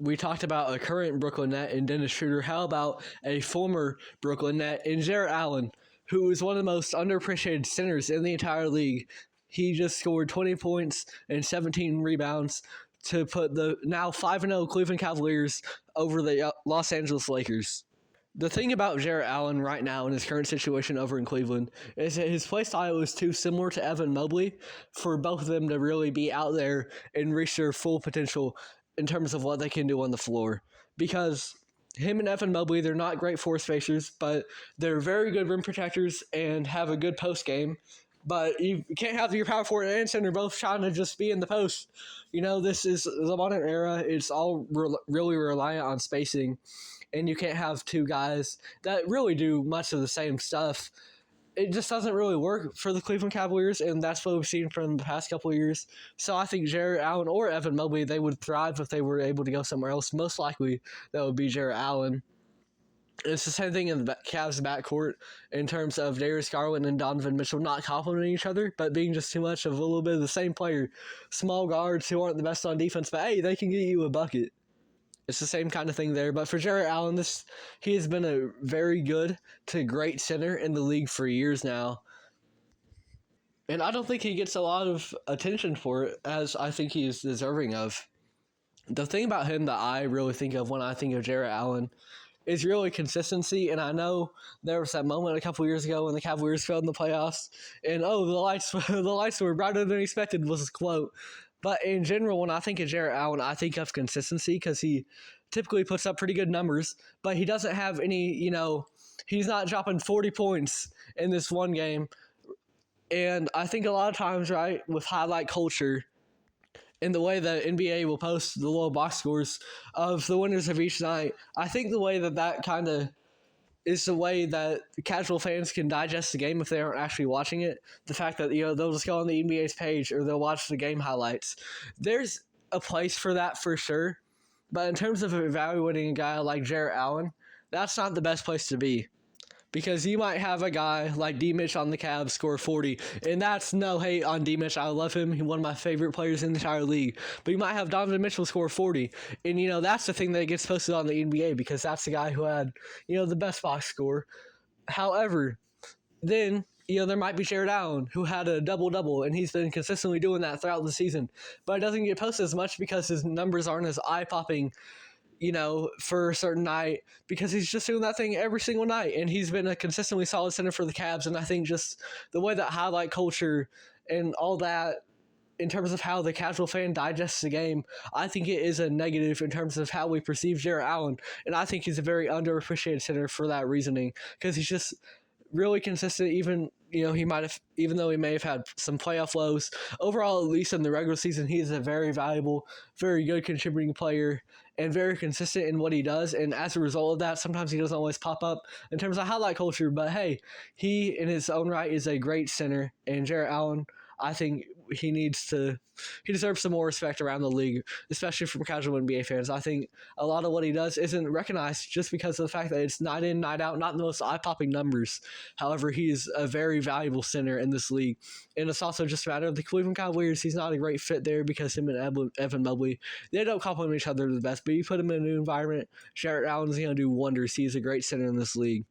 we talked about a current Brooklyn Net in Dennis Schroder. How about a former Brooklyn Net in Jarrett Allen, who is one of the most underappreciated centers in the entire league? He just scored 20 points and 17 rebounds to put the now 5-0 Cleveland Cavaliers over the Los Angeles Lakers. The thing about Jarrett Allen right now in his current situation over in Cleveland is that his play style is too similar to Evan Mobley for both of them to really be out there and reach their full potential in terms of what they can do on the floor. Because him and Evan Mobley, they're not great floor spacers, but they're very good rim protectors and have a good post game. But you can't have your power forward and center both trying to just be in the post. This is the modern era. It's all really reliant on spacing. And you can't have two guys that really do much of the same stuff. It just doesn't really work for the Cleveland Cavaliers, and that's what we've seen from the past couple of years. So I think Jarrett Allen or Evan Mobley, they would thrive if they were able to go somewhere else. Most likely, that would be Jarrett Allen. It's the same thing in the Cavs backcourt in terms of Darius Garland and Donovan Mitchell not complementing each other, but being just too much of a little bit of the same player. Small guards who aren't the best on defense, but hey, they can get you a bucket. It's the same kind of thing there. But for Jarrett Allen, he has been a very good to great center in the league for years now. And I don't think he gets a lot of attention for it, as I think he is deserving of. The thing about him that I really think of when I think of Jarrett Allen is really consistency. And I know there was that moment a couple years ago when the Cavaliers failed in the playoffs, and the lights were brighter than expected was his quote. But in general, when I think of Jarrett Allen, I think of consistency because he typically puts up pretty good numbers, but he doesn't have any, he's not dropping 40 points in this one game. And I think a lot of times, right, with highlight culture and the way that NBA will post the little box scores of the winners of each night, I think the way that kind of is the way that casual fans can digest the game if they aren't actually watching it. The fact that, they'll just go on the NBA's page or they'll watch the game highlights. There's a place for that for sure. But in terms of evaluating a guy like Jarrett Allen, that's not the best place to be. Because you might have a guy like D-Mitch on the Cavs score 40, and that's no hate on D-Mitch. I love him. He's one of my favorite players in the entire league. But you might have Donovan Mitchell score 40, and, that's the thing that gets posted on the NBA because that's the guy who had, the best box score. However, then, there might be Jarrett Allen who had a double-double, and he's been consistently doing that throughout the season. But it doesn't get posted as much because his numbers aren't as eye-popping for a certain night because he's just doing that thing every single night. And he's been a consistently solid center for the Cavs. And I think just the way that highlight culture and all that in terms of how the casual fan digests the game, I think it is a negative in terms of how we perceive Jarrett Allen. And I think he's a very underappreciated center for that reasoning because he's just really consistent, even though he may have had some playoff lows. Overall, at least in the regular season, he is a very valuable, very good contributing player and very consistent in what he does. And as a result of that, sometimes he doesn't always pop up in terms of highlight culture. But hey, he in his own right is a great center. And Jarrett Allen, I think he deserves some more respect around the league, especially from casual NBA fans. I think a lot of what he does isn't recognized just because of the fact that it's night in, night out, not the most eye-popping numbers. However, he is a very valuable center in this league. And it's also just a matter of the Cleveland Cavaliers. He's not a great fit there because him and Evan Mobley, they don't complement each other the best. But you put him in a new environment, Jarrett Allen's going to do wonders. He's a great center in this league.